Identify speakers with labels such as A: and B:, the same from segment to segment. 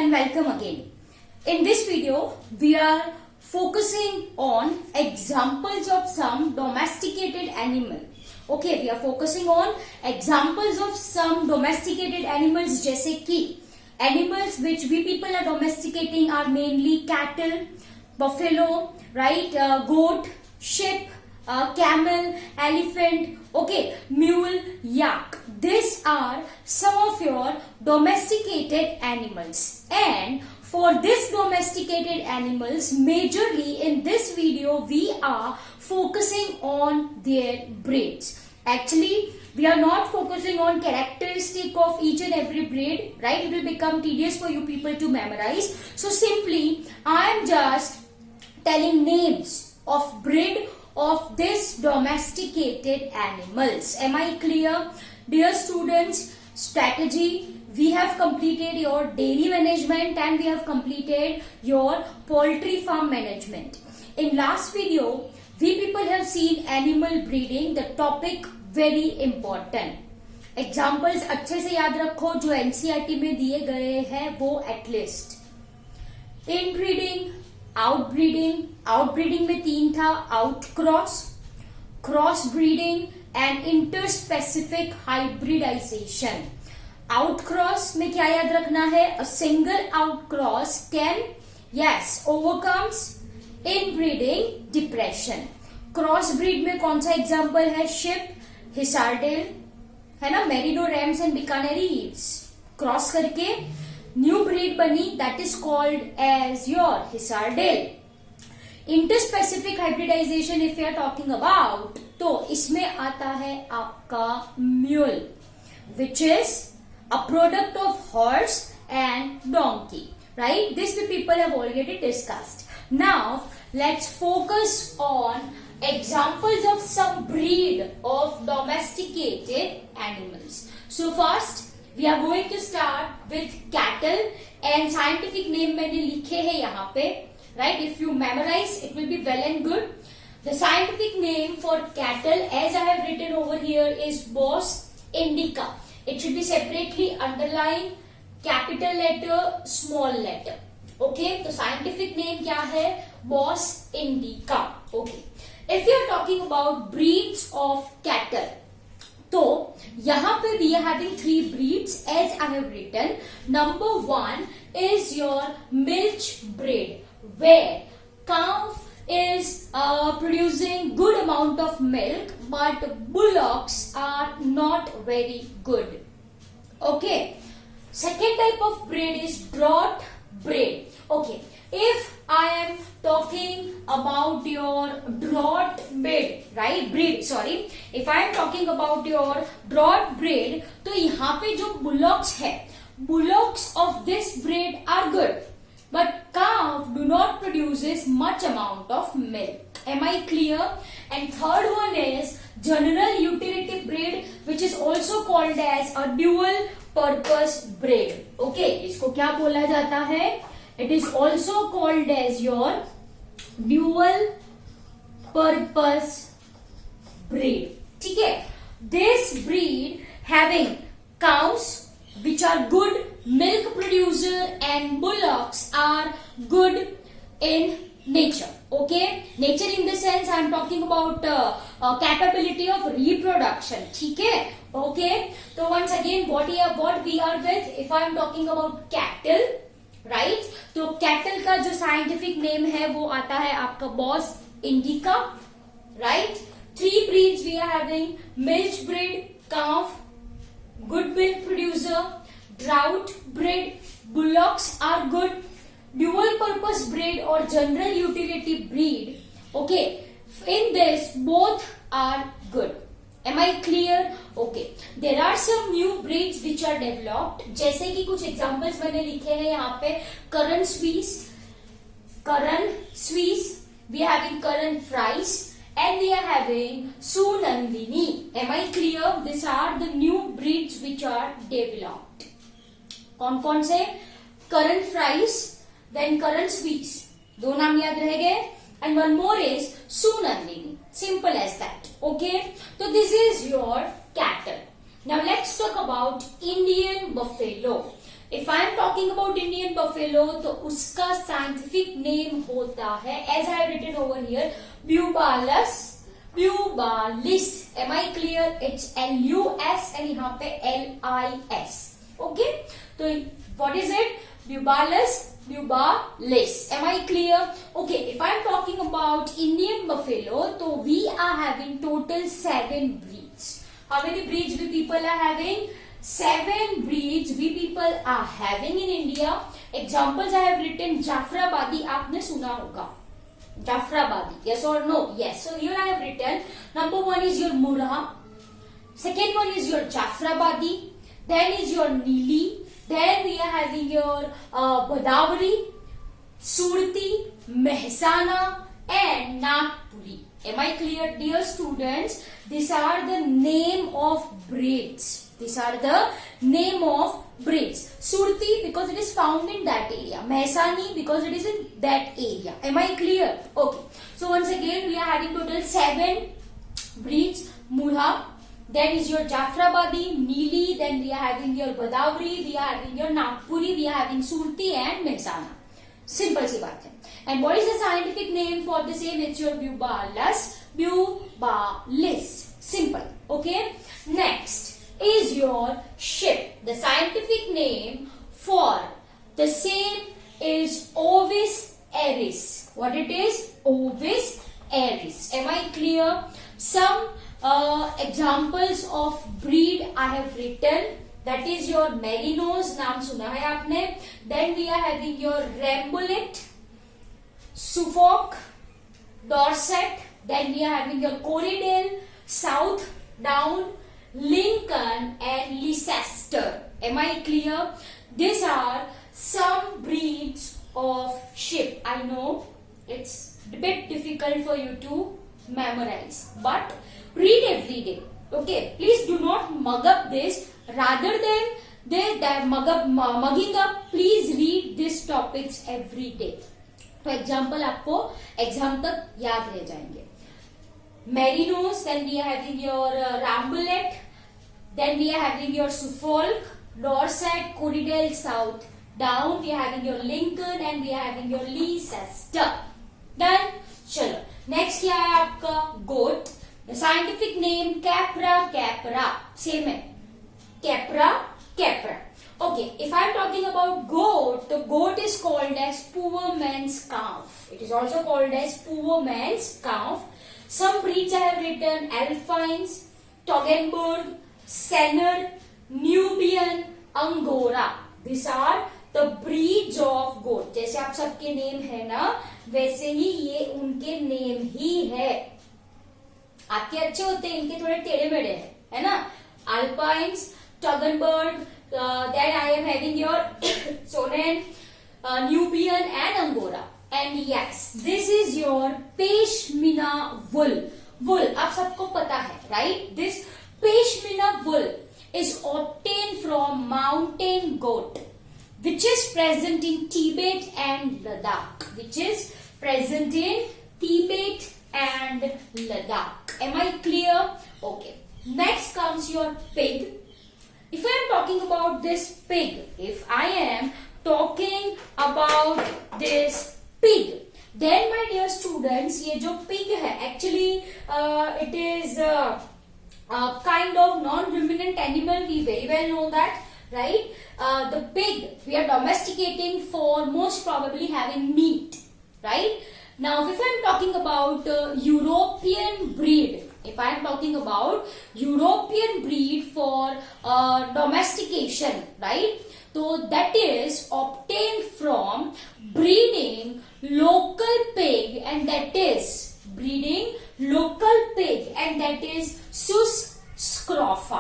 A: and welcome again. In this video, we are focusing on examples of some domesticated animal. Okay, we are focusing on examples of some domesticated animals जैसे कि animals which we people are domesticating are mainly cattle, buffalo, right, goat, sheep, camel, elephant, okay, mule, yak. These are some of your domesticated animals, and for this domesticated animals, majorly in this video we are focusing on their breeds. Actually, we are not focusing on characteristic of each and every breed, right? It will become tedious for you people to memorize. So simply, I am just telling names of breed of this domesticated animals. Am I clear? Dear students, strategy, we have completed your dairy management and we have completed your poultry farm management. In last video, we people have seen animal breeding, the topic very important. Examples अच्छे से याद रखो जो NCERT में दिए गए हैं वो at least. Inbreeding, आउटब्रीडिंग में 3 था, outcross, cross breeding and interspecific hybridization. Outcross में क्या याद रखना है? A single outcross can overcomes inbreeding depression. Cross breed में कौन सा एग्जांपल है? शिप, हिसारडेल, है ना, merino rams and Bikaneri ewes. Cross करके न्यू ब्रीड बनी, that is called as your Hisardale. Interspecific hybridization if you are talking about, तो इसमें आता है आपका mule, which is a product of horse and donkey, right? This the people have already discussed. Now let's focus on examples of some breed of domesticated animals. So first we are going to start with cattle, and scientific name मैंने लिखे हैं यहाँ पे, right? If you memorize, it will be well and good. The scientific name for cattle, as I have written over here, is Bos indica. It should be separately underlined, capital letter, small letter. Okay, तो scientific name क्या है? Bos indica. Okay. If you are talking about breeds of cattle, तो यहाँ पे we are having 3 breeds as I have written. Number 1 is your milch breed, where cow is producing good amount of milk, but bullocks are not very good. Okay. Second type of breed is draught breed. Okay. If I am talking about your draught breed, right? If I am talking about your draught breed, तो यहाँ पे जो bullocks है, bullocks of this breed are good, but cow do not produces much amount of milk. Am I clear? And third one is general utility breed, which is also called as a dual purpose breed. Okay, इसको क्या बोला जाता है? It is also called as your dual purpose breed. ठीक है? This breed having cows which are good milk producer and bullocks are good in nature. Okay? Nature in the sense I am talking about capability of reproduction. ठीक है? Okay? So once again, what we are with, if I am talking about cattle, right, तो cattle का जो scientific name है वो आता है आपका Bos indicus, right. 3 breeds we are having: milch breed, cow, good milk producer; draught breed, bullocks are good; dual purpose breed और general utility breed, okay, in this both are good. Am I clear? Okay. There are some new breeds which are developed. जैसे कि कुछ examples मैंने लिखे हैं यहाँ पे. Curran Swiss, we are having Curran Fries, and we are having Sunandini. Am I clear? These are the new breeds which are developed. कौन से? Curran Fries, then Curran Swiss. 2 नाम याद रह गए. And one more is Sunandini. Simple as that. Okay. So this is your cattle. Now let's talk about Indian buffalo. If I am talking about Indian buffalo तो उसका scientific name होता है, as I written over here, Bubalus bubalis. Am I clear? It's LUS and यहाँ पे LIS. Okay, तो what is it? Bubalus bubalis. Am I clear? Okay, if I am talking about Indian buffalo, so we are having total 7 breeds. How many breeds we people are having? 7 breeds we people are having in India. Examples I have written. Jafrabadi, आपने सुना होगा. Jafrabadi, yes or no? Yes. So here I have written. Number 1 is your Murha. Second one is your Jafrabadi. Then is your Nili. Then we are having your Godavari, Surti, Mehsana and Nagpuri. Am I clear, dear students? These are the name of breeds. These are the name of breeds. Surti because it is found in that area. Mehsani because it is in that area. Am I clear? Okay. So once again we are having total 7 breeds. Murha. Then is your Jafrabadi, Nili, then we are having your Godavari, we are having your Nagpuri, we are having Surti and Mehsana. Simple सी बात है. And what is the scientific name for the same? It's your Bubalus, Bubalis. Simple. Okay. Next is your ship. The scientific name for the same is Ovis aries. What it is? Ovis aries. Am I clear? Some examples of breed I have written. That is your Merinos, नाम सुना है आपने. Then we are having your Rambulet, Suffolk, Dorset. Then we are having your Corriedale, South Down, Lincoln and Leicester. Am I clear? These are some breeds of sheep. I know it's a bit difficult for you to memorize, but read every day. Okay, please do not mug up this. Rather than mugging up, please read these topics every day. तो example आपको exam तक याद रह जाएंगे. Merinos, then we are having your Rambulet, then we are having your Suffolk, Dorset, Corriedale, South Down, we are having your Lincoln and we are having your Leicester. Done? चलो next क्या है आपका? Goat. The scientific name Capra capra. Same है, Capra capra. Okay, if I am talking about goat, तो goat is called as poor man's calf. It is also called as poor man's calf. Some breeds I have written Alpines, Toggenburg, Saanen, Nubian, Angora. This are the breeds of goat. जैसे आप सबके name है ना, वैसे ही ये उनके name ही है. आपके अच्छे होते हैं, इनके थोड़े टेढ़े मेढ़े है ना. Alpines, Toggenburg, then I am having your Saanen, Nubian and Angora. And yes, this is your pashmina wool. Wool आप सबको पता है, right? This pashmina wool is obtained from mountain goat, which is present in Tibet and Ladakh. Which is present in Tibet and Ladakh. Am I clear? Okay. Next comes your pig. If I am talking about this pig, if I am talking about this pig, then my dear students, ये जो pig है, actually it is kind of non-ruminant animal. We very well know that, right? The pig we are domesticating for most probably having meat, right? Now if I am talking about European breed, if I am talking about European breed for domestication, right? So that is obtained from breeding local pig, and that is breeding local pig, and that is sus scrofa.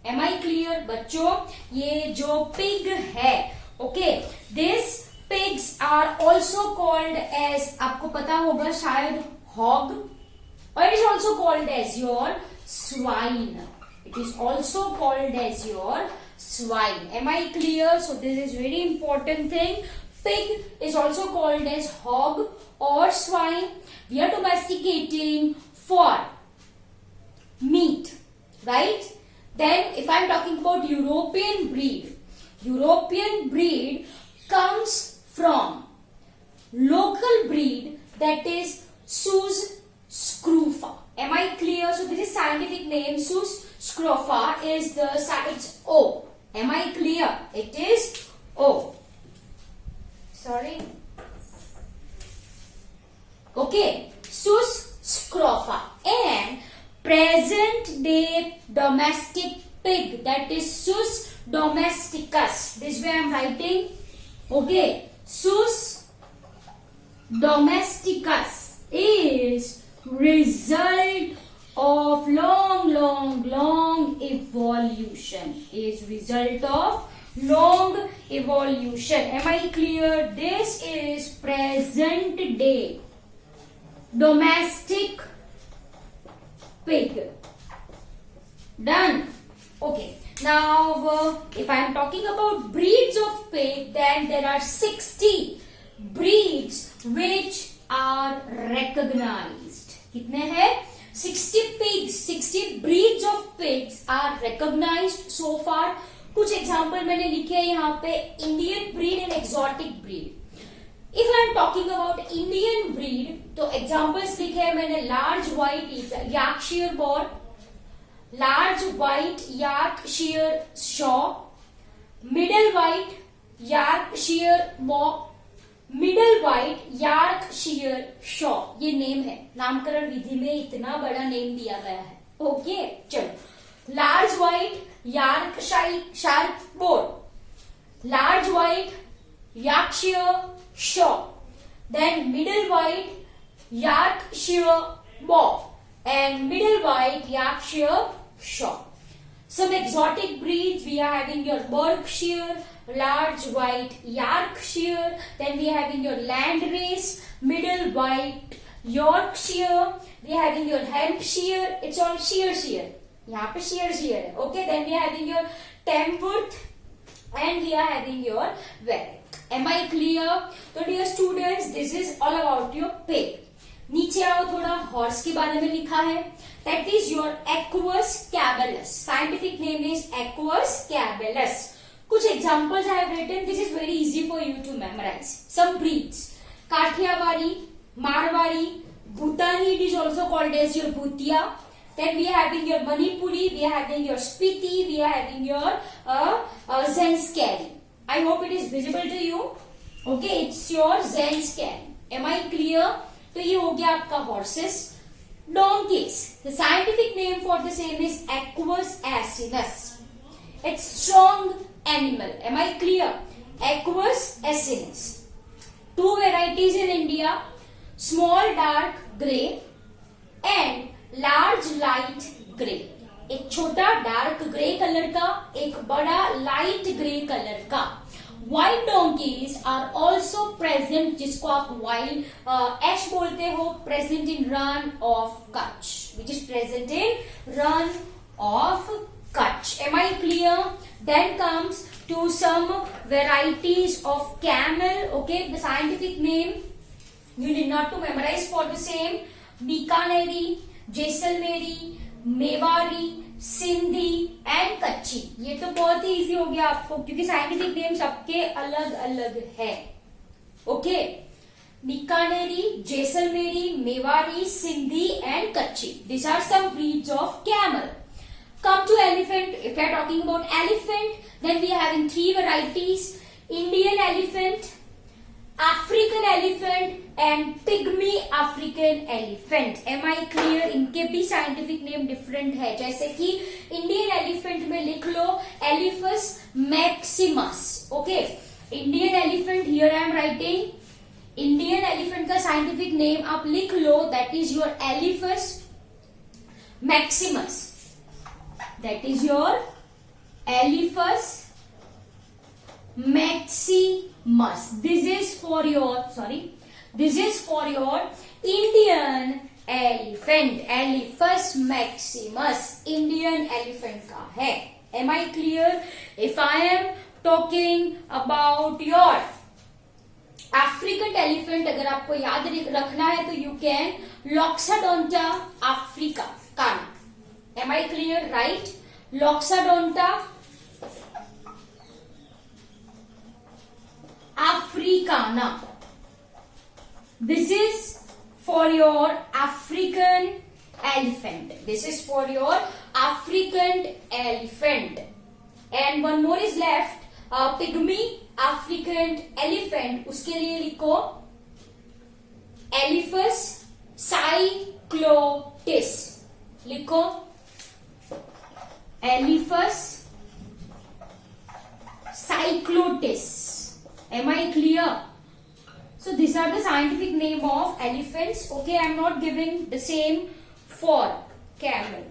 A: Am I clear बच्चों? ये जो pig है, okay, these pigs are also called as, आपको पता होगा शायद, hog, or it is also called as your swine. It is also called as your swine. Am I clear? So this is very important thing. Pig is also called as hog or swine. We are domesticating for meat, right? Then if I am talking about European breed comes from local breed that is Sus scrofa. Am I clear? So this is scientific name. Sus scrofa is it's O. Am I clear? It is O. Sorry. Okay. Sus scrofa. And present day domestic pig, that is Sus domesticus. This way I am writing. Okay. Sus domesticus is result of long evolution. Is result of long evolution. Am I clear? This is present day domestic pig. Done. Okay. Now, if I am talking about breeds of pig, then there are 60 breeds which are recognized. कितने हैं? 60 pigs, 60 breeds of pigs are recognized so far. कुछ example मैंने लिखे हैं यहाँ पे, Indian breed and exotic breed. If I am talking about Indian breed, तो examples लिखे हैं मैंने, large white Yorkshire boar, large white Yorkshire Shaw, middle white Yorkshire बॉ, मिडल व्हाइट यॉर्कशायर शॉ. ये नेम है, नामकरण विधि में इतना बड़ा नेम दिया गया है. ओके, चलो. Large white Yorkshire boar, large white Yorkshire sow, then middle white Yorkshire boar and middle white Yorkshire Shore. Some exotic breeds, we are having your Berkshire, large white Yorkshire, then we are having your Landrace, middle white Yorkshire, we are having your Hampshire, it's all sheer. यहाँ पे sheer है. Okay, then we are having your Tamworth and we are having your Warwick. Am I clear? So dear students, this is all about your pig. नीचे आओ, थोड़ा horse के बारे में लिखा है. That is your Equus caballus. Scientific name is Equus caballus. कुछ examples I have written. This is very easy for you to memorise. Some breeds: Kathiawari, Marwari, Bhutani, it is also called as your Bhutia. Then we are having your Manipuri, we are having your Spiti, we are having your Zanskari. I hope it is visible to you. Okay, it's your Zanskari. Am I clear? तो ये हो गया आपका horses. Donkeys, the scientific name for the same is Equus asinus. It's strong animal. Am I clear? Equus asinus. Two varieties in India, small dark grey and large light grey. एक छोटा dark grey colour का, एक बड़ा light grey colour का. White donkeys are also present, जिसको आप wild ash बोलते हो, present in run of Kutch, which is present in run of Kutch. Am I clear? Then comes to some varieties of camel. Okay, the scientific name you need not to memorize for the same: Bikaneri, Jaisalmeri, Mewari, Sindhi and कच्ची. ये तो बहुत ही easy हो गया आपको, क्योंकि scientific name सबके अलग अलग है. Okay, Bikaneri, Jaisalmeri, Mewari, Sindhi and Kutchi. This are some breeds of camel. Come to elephant. If you are talking about elephant, then we are having 3 varieties: Indian elephant, African elephant and pygmy African elephant. Am I clear? इनके भी scientific name different है. जैसे कि Indian elephant में लिख लो Elephas maximus. Okay, Indian elephant, here I am writing Indian elephant का scientific name आप लिख लो, that is your Elephas maximus. That is your Elephas maximus. This is for your Indian elephant. Elephas maximus Indian elephant का है. Am I clear? If I am talking about your African elephant, अगर आपको याद रखना है तो you can Loxodonta africana. Am I clear? Right? Loxodonta africana. This is for your African elephant. This is for your African elephant. And one more is left, pygmy African elephant. उसके लिए लिखो Elephas cyclotis. लिखो Elephas cyclotis. Am I clear? So these are the scientific name of elephants. Okay, I am not giving the same for camel.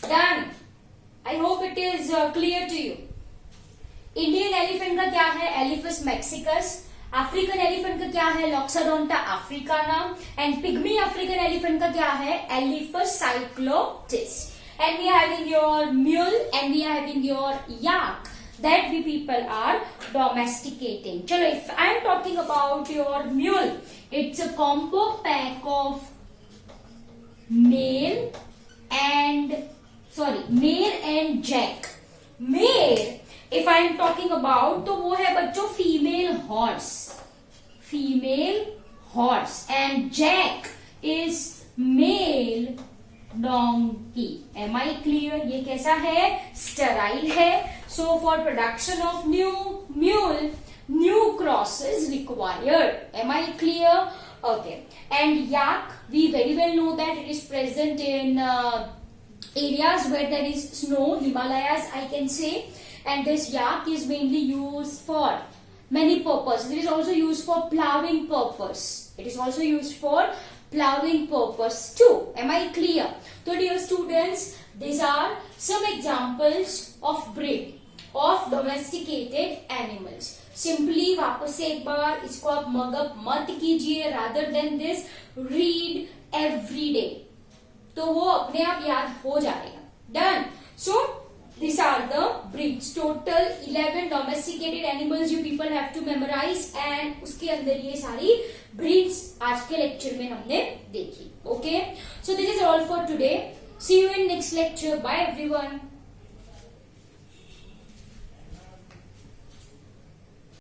A: Done. I hope it is clear to you. Indian elephant का क्या है? Elephas mexicus. African elephant का क्या है? Loxodonta africana. And pygmy African elephant का क्या है? Elephas cyclotis. And we are having your mule and we are having your yak that we people are domesticating. Chalo, if I am talking about your mule, it's a combo pack of male and jack. Male, if I am talking about, तो वो है बच्चों female horse, and jack is male donkey. Am I clear? ये कैसा है? Sterile है. So for production of new mule, new cross is required. Am I clear? Okay. And yak, we very well know that it is present in areas where there is snow, Himalayas I can say. And this yak is mainly used for many purposes. It is also used for plowing purpose. Too. Am I clear? So dear students, these are some examples of breed of domesticated animals. Simply वापस से एक बार इसको आप mug up मत कीजिए, rather than this read every day, तो वो अपने आप याद हो जाएगा. Done. So these are the breeds. Total 11 domesticated animals you people have to memorize, and उसके अंदर ये सारी breeds आज के lecture में हमने देखी. Okay. So this is all for today. See you in next lecture. Bye everyone.